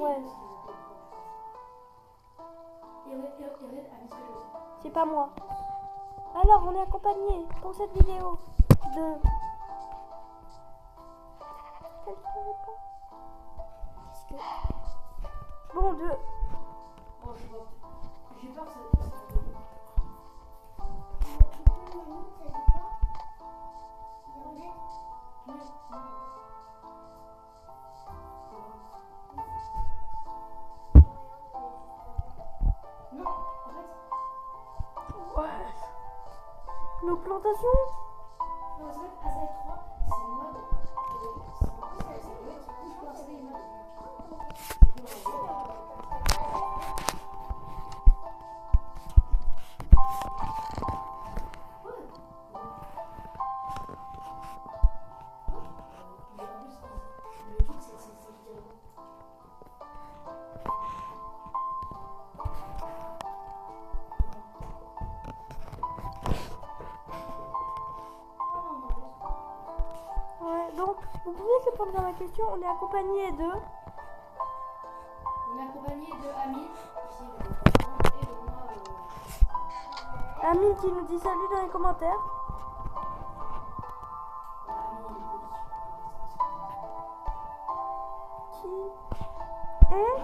Ouais. C'est pas moi. Alors, on est accompagné pour cette vidéo de... Qu'est-ce que... Bon, de... J'ai peur que ça... Non, arrête. Ouais. Nos plantations. Non, c'est vrai que Azal 3, c'est mode. Ouais, donc, vous pouvez répondre à ma question. On est accompagné de... On est accompagné de Amine, ici, et de moi. Amine qui nous dit salut dans les commentaires. Qui est... Ouais.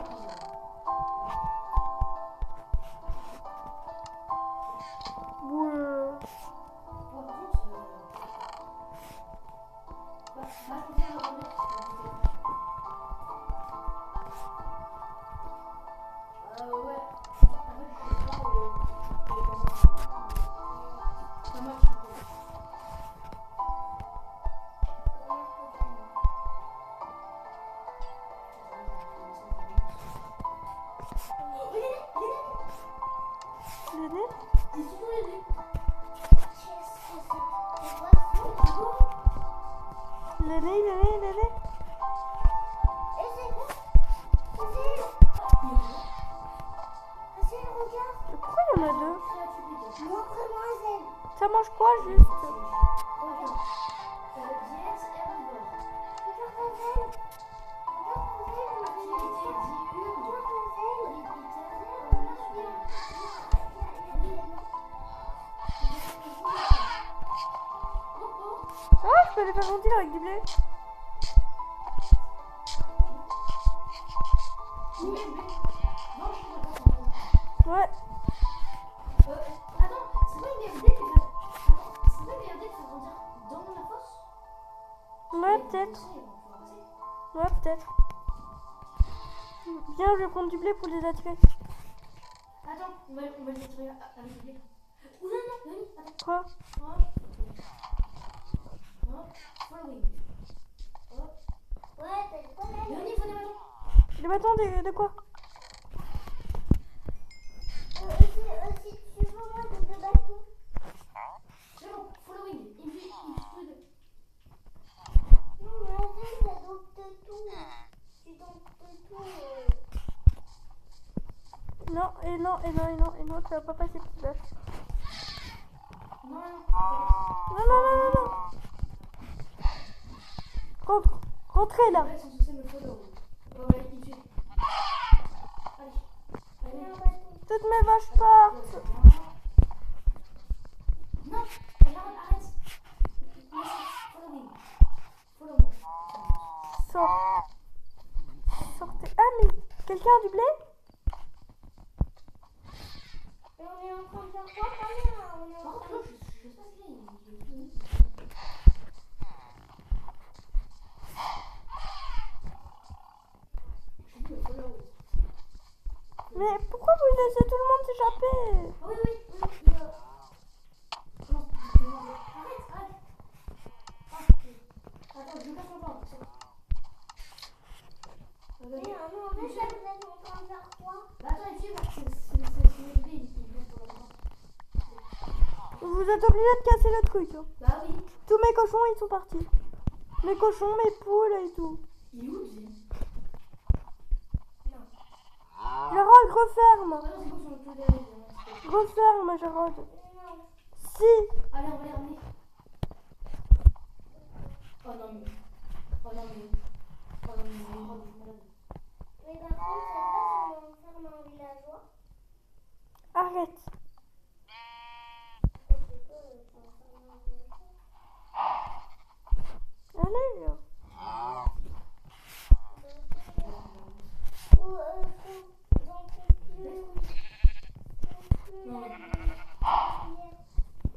L'aîné. L'aîné. Pourquoi il y en a deux? Ça mange quoi juste? Ah, je peux les faire grandir avec du blé. Ouais. Attends, c'est pas une BRD qui va... Attends, c'est pas une BRD qui va grandir dans la fosse? Ouais, peut-être. Ouais, peut-être. Viens, je vais prendre du blé pour les attirer. Attends, on va les attirer avec le blé. Ou non, attends. Quoi? Following. Léonie, il faut des bâtons. Des bâtons de quoi? C'est bon, following. Il me tous les deux. Non, tu vas pas passer petit bœuf. Non. Non. Rentrez là. Ouais, son souci me follow. Ouais, il fait. Allez. Toutes mes vaches partent. Non, arrête. Following. Follow-moi. Sortez. Ah, mais quelqu'un a du blé? On est en train de faire quoi, Camille? On est en train de... Je sais pas ce qu'il y a. Mais pourquoi vous laissez tout le monde s'échapper? Oui. Non, arrête. Attends, je casse mon pain. Mais non, mais ça, vous êtes en train de faire quoi? Bah attends, ici, c'est le blé, il vient pour le temps. Vous êtes obligé de casser le truc. Hein. Bah oui. Tous mes cochons, ils sont partis. Mes cochons, mes poules et tout. Il est où, le blé? Gérald, referme. Ah non, c'est bon, sur le tout derrière. Referme, Gérald. Si. Allez, on va les ramener. Oh non, mais. Oh non, mais. Oh non, mais. Oh, mais. Mais par contre, Allez.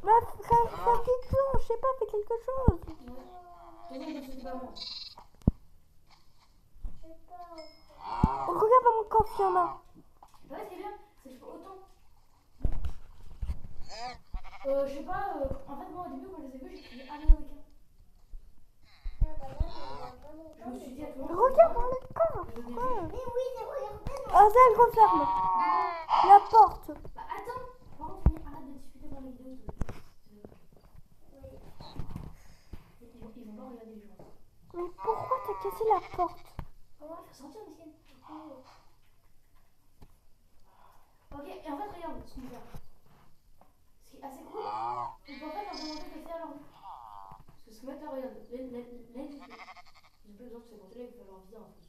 Bah, faire quelque chose, je sais pas, fais quelque chose. Regarde dans mon coffre, il y en a. Ouais, c'est bien, c'est autant. Je sais pas, en fait, moi au début, quand je les ai vus, j'ai crié allez, requin. Je me suis dit à tout le monde. Regarde dans le coffre. Mais oui, j'ai regardé. Azel, referme la porte. Bah attends, par contre, arrête de discuter dans les vidéos. Ils vont pas regarder les gens. Mais pourquoi t'as cassé la porte? On va faire sortir, Miskine. Ok, et en fait, regarde ce qu'on fait. Ce qui est assez cool, c'est qu'en fait, on peut monter le fait à l'ordi. Parce que ce mec là, regarde, là, ils ont plus besoin de se monter là, il faut leur vider en plus.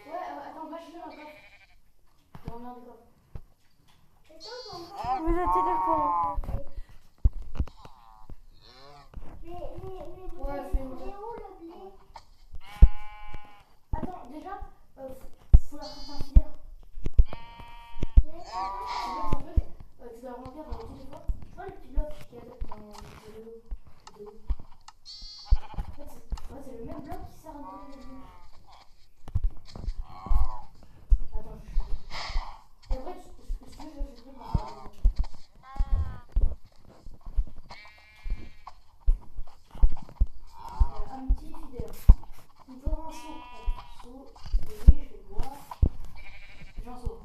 Ouais, attends, va chercher un coffre. Dans l'un des coffres. Vous êtes téléphone. Ouais, fais-moi. Attends, déjà, faut la faire un filaire. Tu dois remplir toutes les fois. Tu vois le petit bloc qu'il y a dans le vidéo. En fait, c'est le même bloc qui sert à remplir les vidéos. Attends, et après, ce que je vais faire, un petit filaire. Il faudra un seau. Seau, je vais boire. J'ai un seau.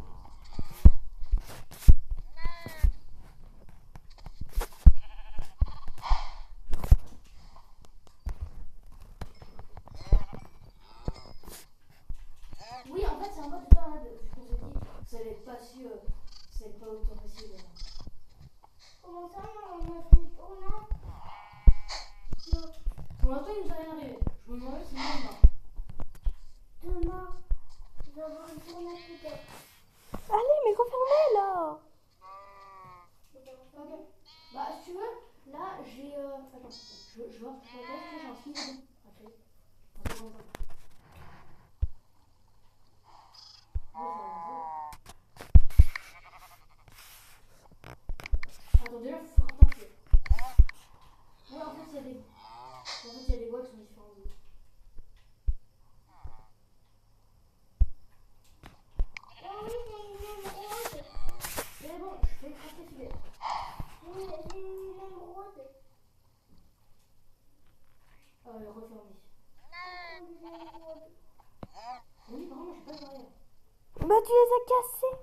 Oui, en fait, c'est un mode de tornade. Je vous ai dit, ça allait être pas si, ça allait pas autant facile. Comment ça, on a fait une tornade? Pour l'instant, il nous a rien arrivé. Je me demandais si demain. Demain, nous avons une tornade peut-être. Allez, mais refermez là. Ok. Bah, si tu veux, là, j'ai. Attends, je vais voir. J'ai un sniff. Après. Attends, déjà, faut faire attention. Ouais, en fait, il y a des bois qui sont différents. Oh oui, j'ai une même rose. C'est bon, je vais craquer celui-là. J'ai une même rose. Refermer. Oui, par contre, je sais pas derrière. Bah, tu les as cassés.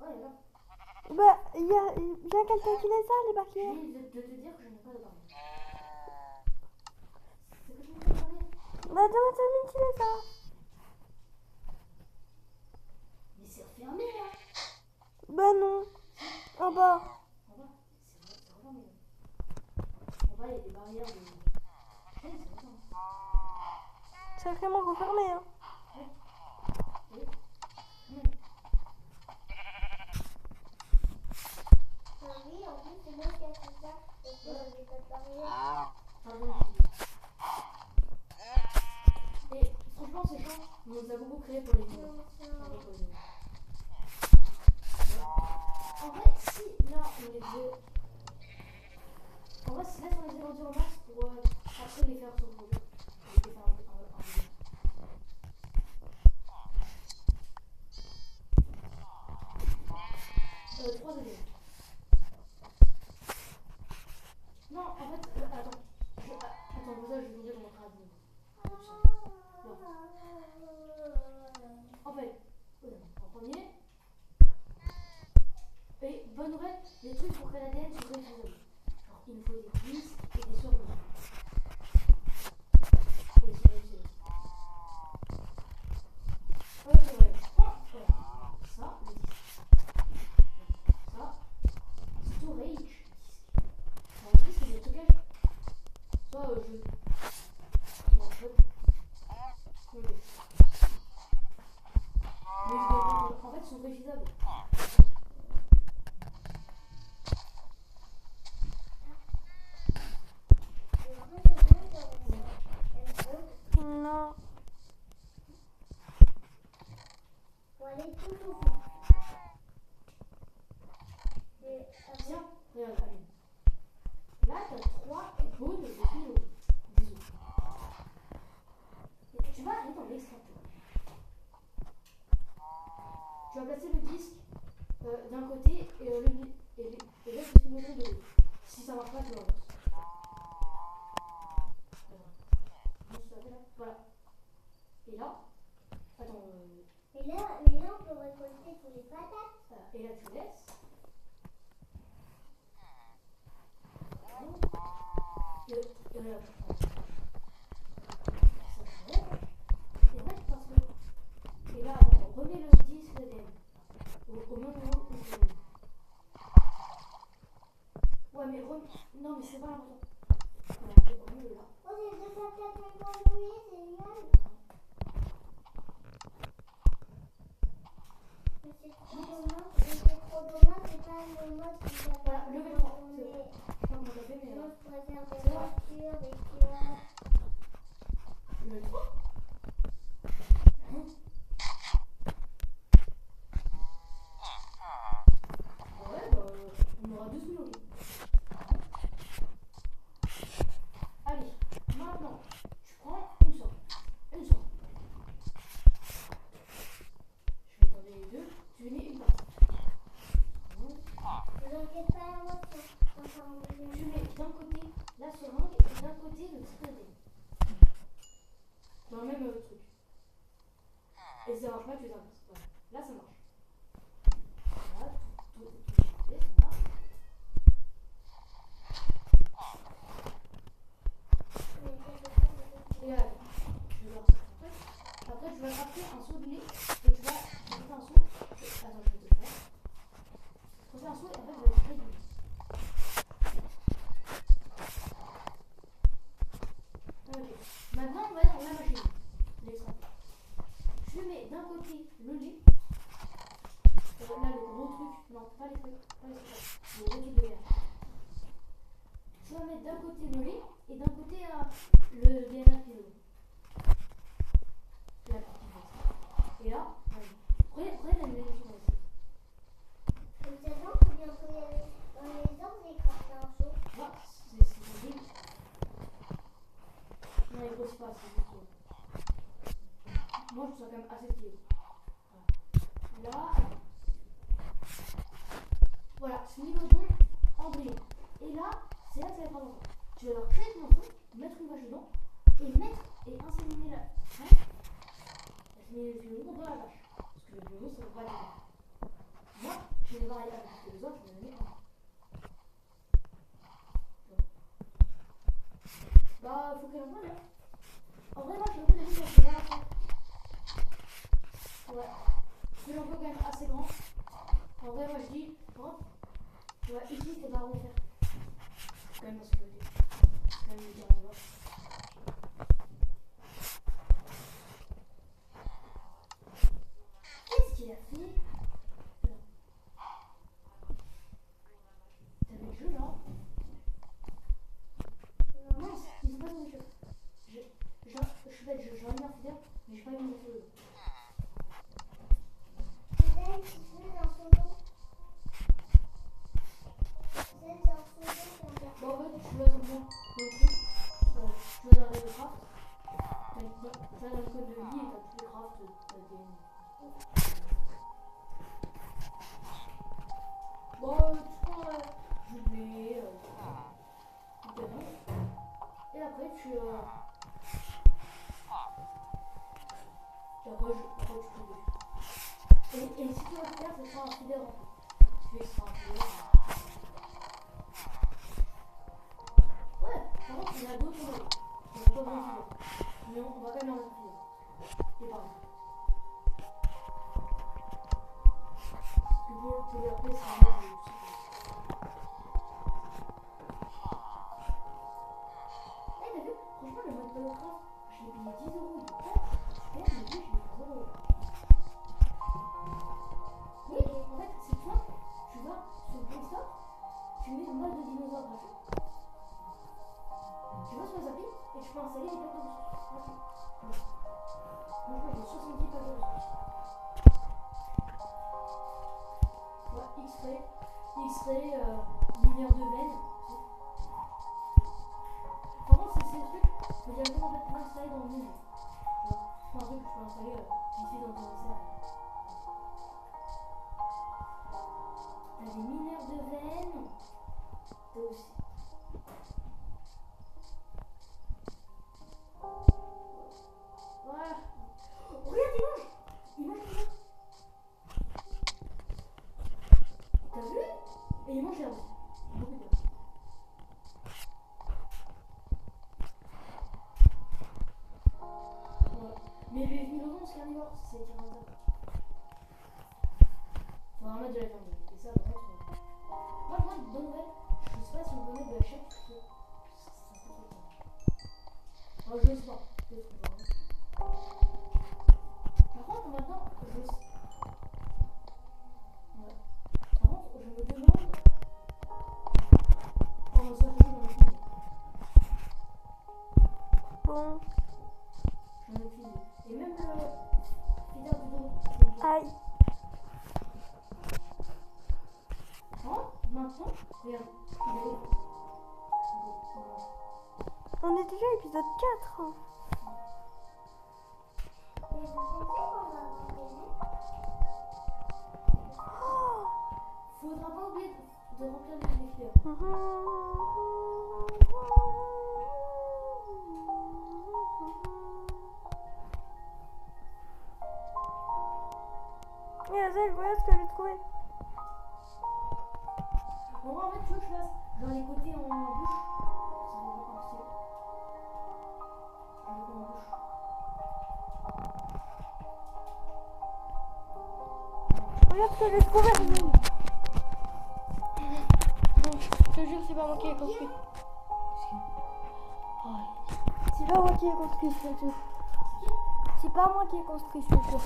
Ouais, là. Bah, il y a quelqu'un qui les a, les Je barrières. viens de te dire que je n'ai pas de barrière. C'est que je n'ai pas de barrière. Bah, demande à Mine qui les a. Mais c'est refermé là. Bah, non. En bas. En bas, c'est refermé. En bas, il y a des barrières de. C'est refermé. Sacrément refermé, hein. Oui. Oui, en plus, c'est moi qui ai fait ça. Parce que j'avais pas de barrière. Pardon. Et franchement, ces gens, on nous a beaucoup créé pour les vidéos. En vrai, si là on les faisait. En vrai, si là on les faisait vendu en masse pour après les faire sur le projet. Les faire un vidéo. 3 degrés. Non, en fait, attends. Attends, pour ça, je vais vous dire mon travail. En fait, en premier. Et bonne nouvelle, les trucs pour créer l'ADN sont réutilisables. Genre, il nous faut des vis et des surnoms. Et ils sont réutilisés. Ouais, c'est vrai. Ça, le disque. Ça, storage. En plus, c'est des trucages. Ça, je. Non, en fait. Mais en fait, ils sont réutilisables. Et là, tu laisses. Et là, tu prends. Ça s'enlève. Et là, tu passes le. Et là, on remet le disque d'ADN. Au même moment où c'est. Ouais, mais non, mais c'est pas important. Voilà, remets-le là. Oh, j'ai déjà fait pour lui, c'est génial. Mais c'est trop dommage, c'est pas le mode qui s'appelle. Voilà, levez-le. Je sais pas comment ça fait, mais. Moi, je préfère des voitures, des fleurs. Le 3. Ouais, bah, on aura 2 secondes. Allez, maintenant, tu prends une sorte. Une sorte. Je vais t'en donner 2. Tu lui mets une passe. Ne t'inquiète pas, moi, Tu mets d'un côté la seringue et d'un côté le disque. Dans le même truc. Et si ça marche pas, tu t'inverses. Voilà. Là, ça marche. Voilà, tout ça marche. Et là, je vais voir ça. Après, tu vas attraper un seau de lait et tu vas faire un seau. Attends, je vais te le faire. Tu fais un seau et en fait, tu vas être réduit. Ok. Maintenant, on va dans la machine. L'extracteur. Tu mets d'un côté le lait. Là, le gros truc. Non, pas les trucs. Pas les trucs. Le gros truc de verre. Tu vas mettre d'un côté le lait et d'un côté le DNA qui est dedans. La partie comme ça. Et là, prenez la même chose ici. Donc, c'est bon, faut bien faut y aller dans les ordres et quand t'as un saut. Là, c'est horrible. Non, il grossit pas, c'est juste. Moi, je trouve ça quand même assez stylé. Voilà. Là. Voilà, ce niveau embryon. Et là, c'est là que ça va être important. Tu vas leur créer ton enfant, mettre une vache dedans, et inséminer la. Hein, inséminer le violon dans la vache. Parce que le violon, ça ne va pas aller. Moi, je vais voir avec les autres, je vais donner un. Bah, faut qu'elle en voie, En vrai, moi, je veux donner parce que là, après. Ouais. Je l'envoie quand même assez grand. En vrai, moi, je dis, grand. Tu vois, ici, c'est pas vraiment faire. C'est quand même la sécurité. C'est quand même le dire en bas. Qu'est-ce qu'il a fait? T'as vu le jeu, là? Mince, ils ont pas dans le jeu. Je suis bête, j'en ai mis un fidèle, mais je pas mis le feu. Peut-être que tu dans son dos. C'est dans son dos. Bon, en fait, tu vas dans le truc. Tu vas dans les crafts. Tu vas dans le code de vie et t'as tous les crafts. Bon, tu prends du blé, du canon. Et après, tu. Et après, tu peux. Et si tu vas le faire, ce sera un fidèle en fait. Tu extras un fidèle. Ouais, par contre, il y en a d'autres modèles. Il y a pas grand fidèle. Mais on va quand même en mettre fidèle. Et pareil. Parce que pour les rappeler, c'est un mode. T'as vu? Franchement, le mode Minecraft, je l'ai payé 10 €. Il est pas super, mais lui, je l'ai payé 3 €. Oui, en fait, c'est toi, tu vas sur Play Store, tu mets mode de dinosaure gratuit. Tu vas sur les applis et tu peux installer des packs de ressources. Moi, je j'ai 70 packs de ressources. Voilà, X-ray, mineur de veine. Par contre, c'est ces trucs, faut directement en fait l'installer dans le menu. Tu vois, c'est un truc que tu peux installer vite fait dans ton serveur. T'as des mineurs de veine. T'as aussi. Voilà. Oh, regarde, il mange. Il mange déjà. Et il mange l'air aussi. Beaucoup d'air. Ouais. Mais les mylodons, c'est carnivore, c'est tyrannosaure. Faut en mettre de la viande. Et ça, par contre. Moi, je vois une bonne nouvelle. Je sais pas si on peut mettre de la chèvre. Ça serait trop bien. Oh, je sais pas. Peut-être qu'on va. Par contre, maintenant, je sais. Ouais. Par contre, je me demande. Oh, ça fait dans le film. Bon. J'en ai filé. Et même le feeder du dos. Aïe. Oh, maintenant, regarde. Il est où? On est déjà à l'épisode 4. Hein. Et vous pensez qu'on va revenir? Oh. Faudra pas oublier de remplir les fleurs. Et Azel, voilà ce que j'ai trouvé. Bon, en fait, tu veux que je fasse genre les côtés en bouche? Ça va pas stylé. Les côtés en bouche. Regarde ce que j'ai trouvé. Non, je te jure, c'est pas moi qui ai construit. C'est pas moi qui ai construit, je te jure. C'est pas moi qui ai construit, je te jure.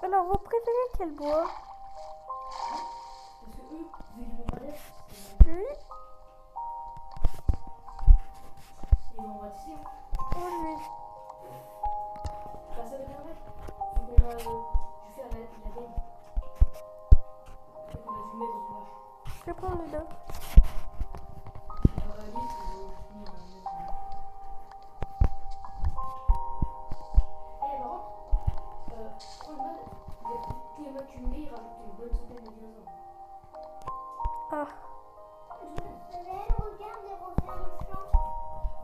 Alors, vous préférez quel bois? Parce que eux, vu qu'ils vont pas d'être, Oui. ils vont ratisser. Oui. Bah, ça deviendrait. Vu qu'on a dû faire la gamme. Et qu'on a dû mettre dans une vache. Je vais prendre le dos. Eh, par contre, prends le mode, tous les modes cumulés, ils rajoutent une bonne centaine de dinosaures. Ah. Belle, regarde et refaire le flanc.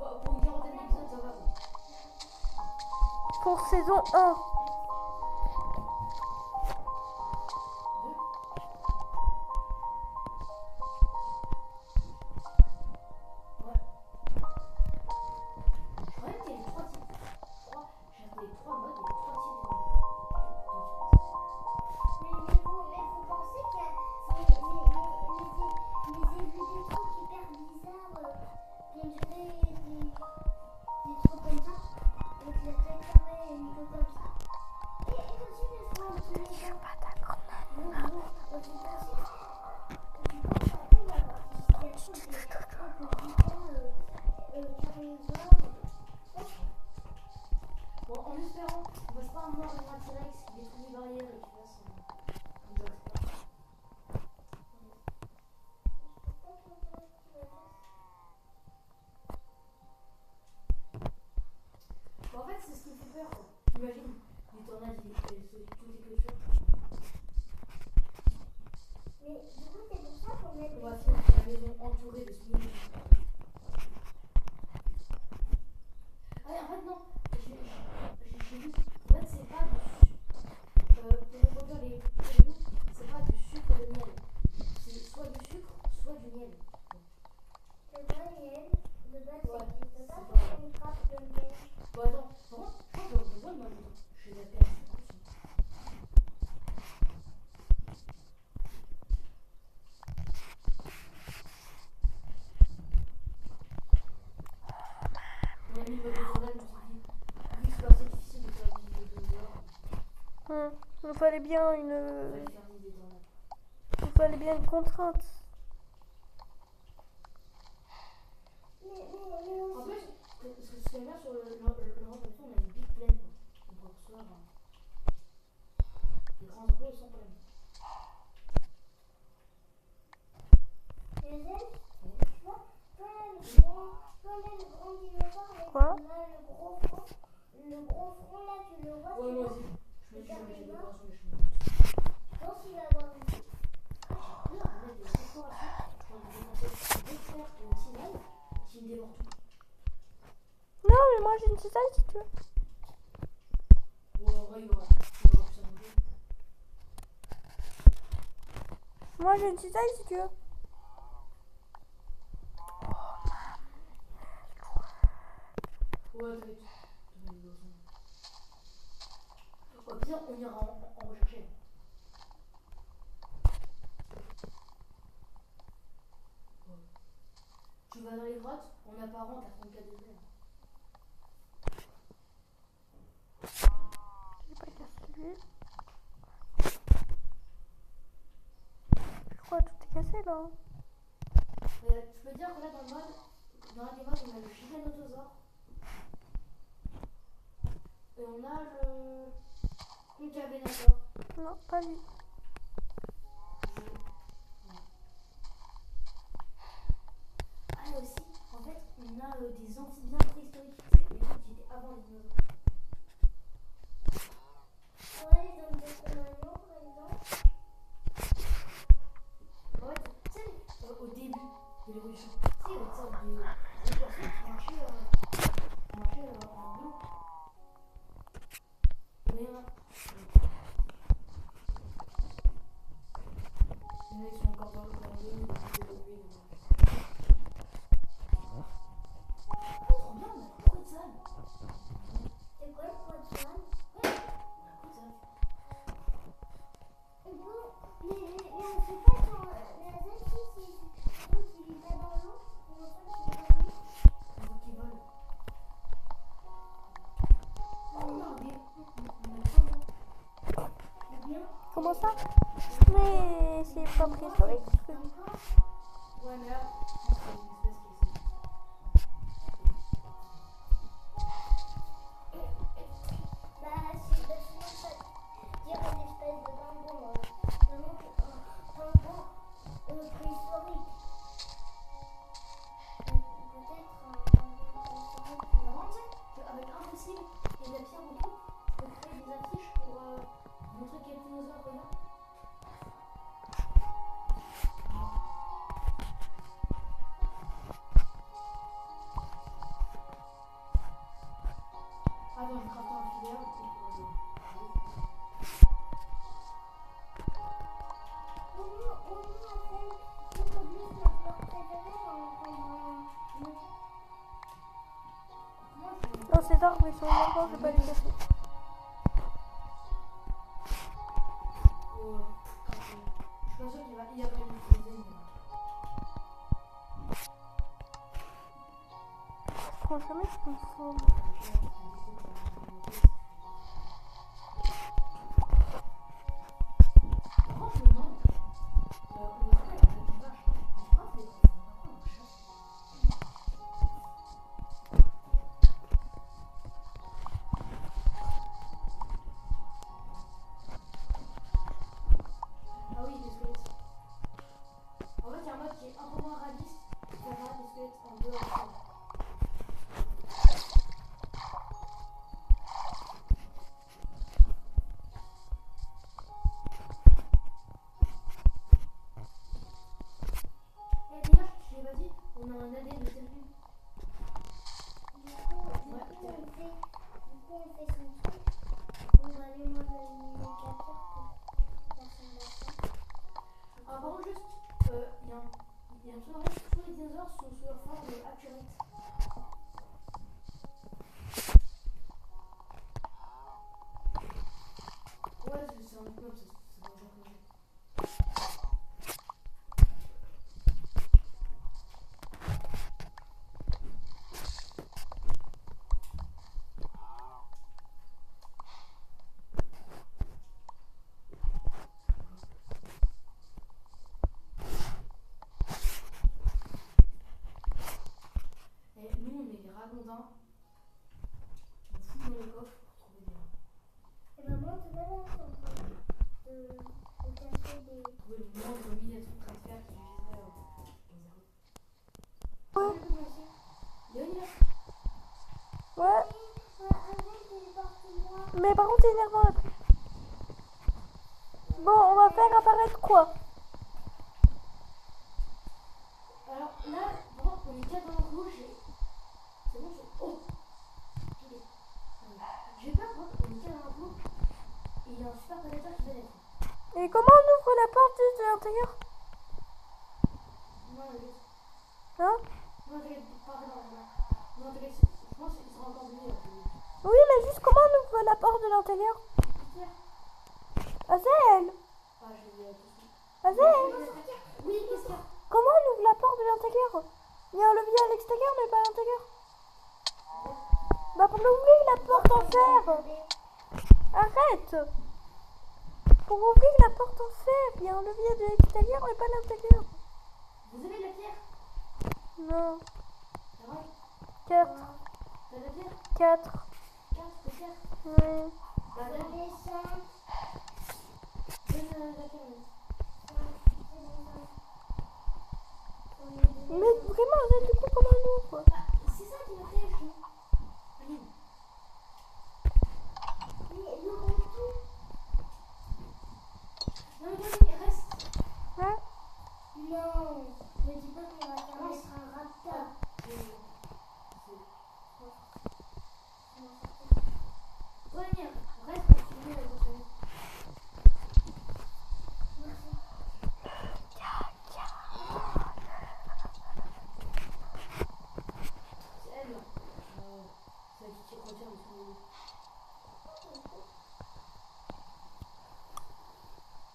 Bah, pour une quarantaine d'épisodes, ça va. Bon. Pour saison 1. Des trucs comme ça, avec la tête carrée et une tête comme ça. a mis le mode tournage, je me suis dit, vu que c'est assez difficile de faire une vidéo de 2 heures, Il fallait bien il fallait faire une idée tournage. Il fallait bien une contrainte. En plus, ce que j'aime bien sur le rencontre, on a une big plaine. On peut recevoir les grands emplois sans problème. Les ailes, tu vois, quand il y a le grand dinosaure avec Quoi? le gros front là, tu le vois, Ouais, tu moi vois. aussi. Je me dis, avec les décorations des cheveux. Je pense qu'il va avoir une J'ai peur de mettre des décorations. Je crois que je vais passer des fer et une cisaille qui me dévorent tout. Non, mais moi j'ai une cisaille si tu veux. Bon, en vrai, il va plus ça manger. Moi j'ai une cisaille si tu veux. Ouais, t'inquiète. Au pire, on ira en rechercher. Ouais. Tu vas dans les grottes, en apparent, t'as 34 degrés. J'ai pas cassé lui. Je crois que tout est cassé là. Mais je peux dire que là, dans le mode, dans un des modes, on a le giganotosaure. Et on a le concavenator. Non, pas lui. Ah, et aussi, en fait, on a des amphibiens préhistoriques, tu sais, les trucs qui étaient avant les dinosaures. Ouais, ils ont des compagnons, par exemple. En fait, tu sais, au début de l'évolution, tu sais, il y avait une sorte de poisson qui marchait en bleu. Mais il y en a. Il y en a qui sont encore dans le bleu, ils ont évolué. Oh, trop bien, on a trop de sable. C'est quoi le point de salle? Ouais, on a trop de sable. Mais on sait pas quand la zone, si il va dans l'eau, on va pas qu'il va dans l'eau. On voit qu'ils volent. Oh, on a un bien. On a trop C'est bien. Comment ça? Mais c'est pas préhistorique. Encore? Ouais, mais là, je pense que c'est une espèce qui est. Sinon, ça dirait une espèce de pingouin. Vraiment, un pingouin préhistorique. Peut-être un pingouin préhistorique. Vraiment, tu sais, qu'avec un fossile et de la pierre autour, tu peux créer des affiches pour montrer quel dinosaure regarde. Attends, je vais crafter un filaire et puis Non, ces arbres ils sont encore, je vais pas les casser. je suis pas sûre qu'il va y avoir une cuisine. Je prends jamais ce qu'on fout. Par contre, je me demande, on va faire une vache. On fera des vaches, on va prendre un chat. Ah oui, les squelettes. En fait, il y a un mode qui est un peu moins réaliste, qui va faire des squelettes en dehors du sol. Et d'ailleurs, je l'ai pas dit, on a un AD de Selfie. On fait son truc. On va aller voir l'illuminateur pour faire son dessin. Ah, par contre, juste, il y a un truc en fait, tous les dinosaures sont sous leur forme accurate. Ouais, c'est un peu, c'est pas genre que ça. On fout dans le coffre pour trouver des gens. Et maman, tu vas là, je suis en train de cacher des... Trouver le moindre millimètre de transfert qui viserait au zéro. Ouais. Léon, il est là. Ouais. Arrête, téléporte-moi. Mais par contre, c'est énervant la pluie. Bon, on va faire apparaître quoi? Alors là, bon, on est 4 dans l'enclos, c'est bon, oh! Ok. J'ai peur, moi, on est 4 dans l'enclos, et il y a un super prédateur qui va naître. Et comment on ouvre la porte juste de l'intérieur? Non, t'inquiète. Hein? Non, t'inquiète, pas dans la main. Non, t'inquiète, je pense qu'il sera encore mieux. Oui, mais juste comment on ouvre la porte de l'intérieur? Azel! Ah, je vais tout de suite. Azel! Oui, qu'est-ce qu'il y a? Comment on ouvre la porte de l'intérieur? Il y a un levier à l'extérieur, mais pas à l'intérieur. Bah pour ouvrir la porte en fer. Arrête! Pour ouvrir la porte en fer, il y a un levier de l'extérieur, mais pas à l'intérieur. Vous avez de la pierre? Non. Ah ouais? 4. T'as de la pierre? 4. 4 de pierre? Oui. Bah, donne Les 5. la pierre. Mais vraiment, Azel, du coup, comment on ouvre? Ah, c'est ça qui m'a fait chier. Aline. Mais nous, on tout. Non, mais Aline, reste. Hein? Non. Ne dis pas qu'on va faire mettre un raptor. Toi, Aline, reste pour finir avec ton famille. C'est elle, là. C'est elle qui retient le son.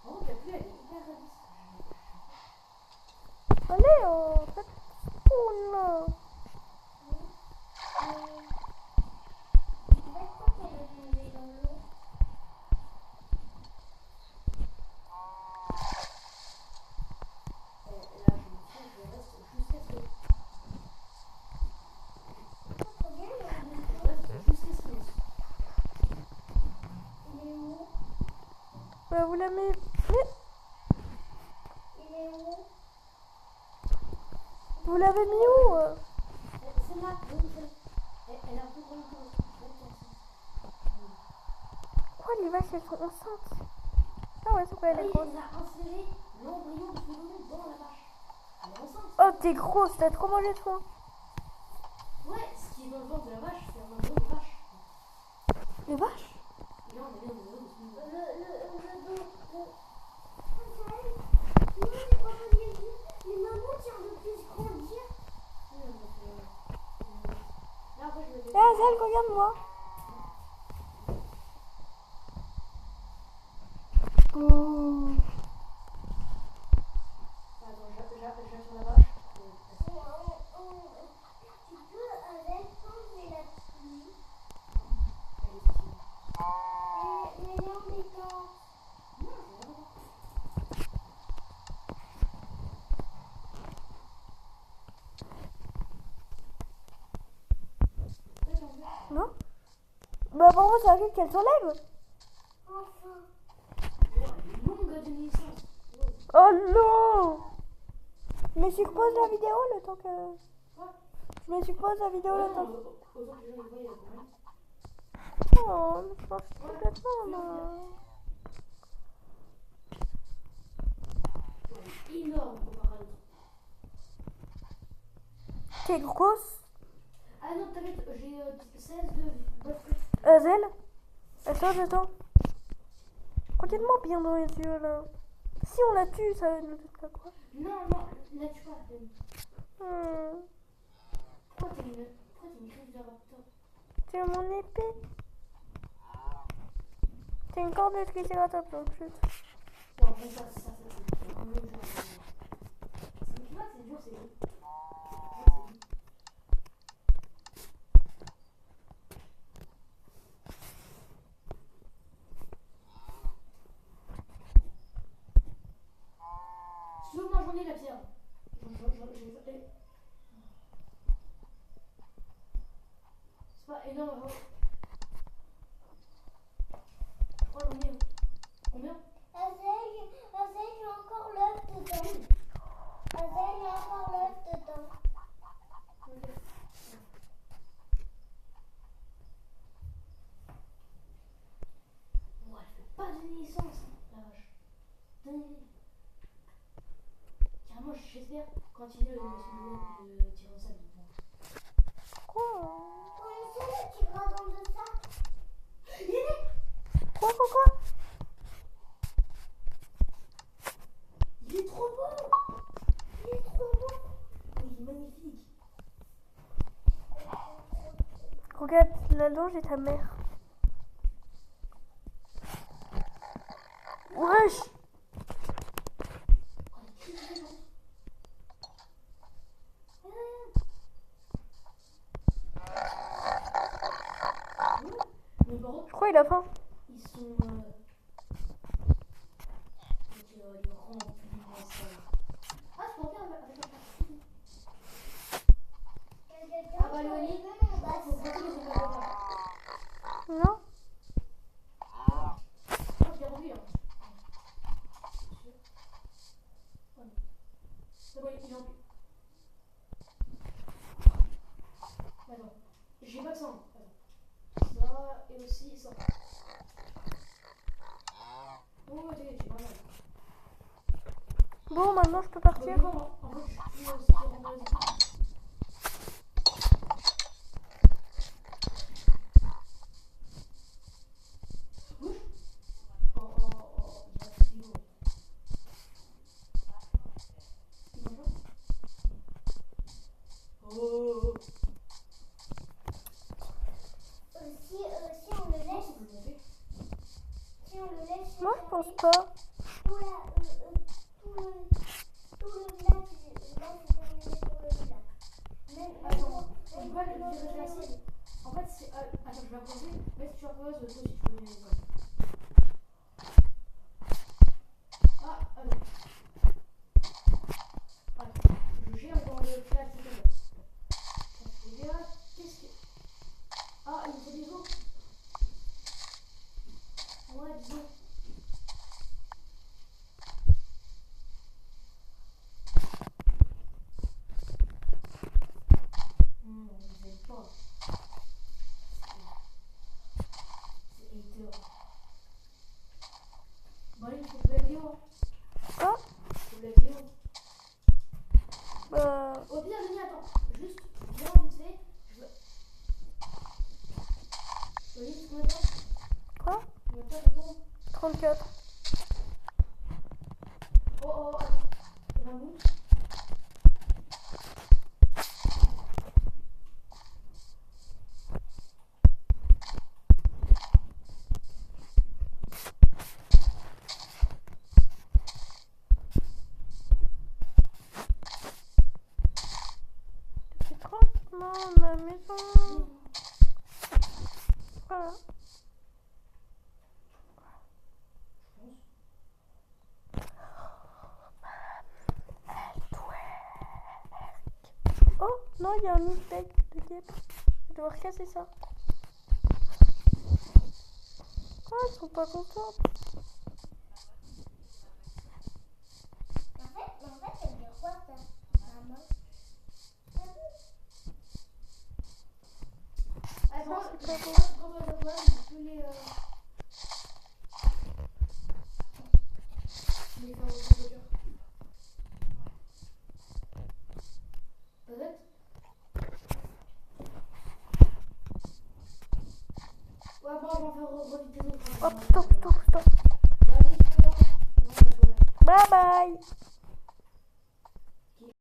Oh, t'as plus, elle est hyper réaliste. Allez, on fait spawn là. D'accord qu'elle est tombée dans l'eau. Et là, je me tiens, je reste jusqu'à ce que. Trop bien, Je reste jusqu'à ce que. il est où? Bah vous la mettez. Il est où? Vous l'avez mis où? Celle-là, oui, elle est un peu grande. Quoi, les vaches elles sont enceintes? Ah ouais, c'est quoi, elle est Il grosse. a inséré l'embryon de Félonie dans la vache. Elle est enceinte. Oh, t'es grosse, t'as trop mangé de foin. Ouais, ce qui est dans le ventre de la vache, c'est un embryon de vache. Les vaches? Et là, on a mis un embryon de Félonie. Les mamans tiennent de plus grandir. Là, après, je vais Eh, Azel, regarde-moi. Ouh. Attends, j'attends la vache. Tu peux avec quand la pluie. Elle est stylée. Mais elle est embêtante. Non, je vais voir. Non? Bah pour moi, ça arrive qu'elle s'enlève. Enfin. Longue de naissance. Oh non! Je me surpose la vidéo le temps que... Quoi? Je me surpose la vidéo le temps que... Autant que les gens le voient, il y a combien? Oh, je pense complètement, moi. Énorme comparé à l'autre. T'es grosse. Ah non, t'inquiète, j'ai 16 de bœuf. Azel? Attends. Regarde-moi bien dans les yeux, là. Si on la tue, ça va nous faire quoi? Non, là tu vois. Pourquoi t'as une crise de raptor? C'est mon épée. C'est une corde de triceratops en plus. Non, mais ça, c'est dur. C'est tu vois, c'est dur, c'est dur. Sinon, moi j'en ai la pierre. pas énorme. Oh, j'en ai. Combien? Azel, il y a encore l'œuf dedans. Azel, il y a encore l'œuf dedans. Ok. Oh, elle fait pas de naissance, la vache. Dingue. Carrément, j'espère continuer le tir en salle. Quoi? Comment ça, le tigre dans le sac? Il est né. Quoi? Il est trop beau. Il est trop beau. Oh, il est magnifique. Regarde, la longe est ta mère. Wesh! Oh, il est très beau. Mais par contre, Je crois qu'il a faim. ils sont. Ok, ils remplissent ça. Ah, je peux faire avec un parti. Ah, bah, le lit, faut prendre les épaules. Non? Moi, je l'ai revu. Hein. C'est bon, il est rempli. Attends, j'ai pas que ça. Attends. Ça et aussi ça. Oh, t'es pas mal. Bon, maintenant je peux partir. Non, en fait, je suis aussi rendre les épaules. Moi, je pense pas. Tout le village, là, c'est terminé pour le village. Attends, on peut le dire de la cible. En fait, c'est. Attends, je vais poser. Mais si tu reposes, toi aussi tu peux les. Ah, attends. Attends, je gère dans le plat, c'est les gars, qu'est-ce que. Ah, il me faut des os. Ouais, des os. On les aime pas. C'est hater. Bon, allez, il faut que la vidéo. Quoi? Il faut la vidéo. Au pire, Denis, attends. Juste, viens vite fait. Je veux. Olivier, combien de temps? Quoi? Combien de temps on tourne? 34. Oh, attends. 20 minutes. C'est tranquillement ma maison. Voilà. Oh non, il y a un mistake de guêpe. Je vais devoir casser ça. Oh, elles sont pas contentes. En fait, elle veut quoi, ça? Maman? Attends, c'est pas beau. quand on va voir, je peux les faire au voiture. Peut-être. Ouais, bon, on va faire reviter les autres. Hop, stop. Vas-y, tu peux. Non, Bye bye.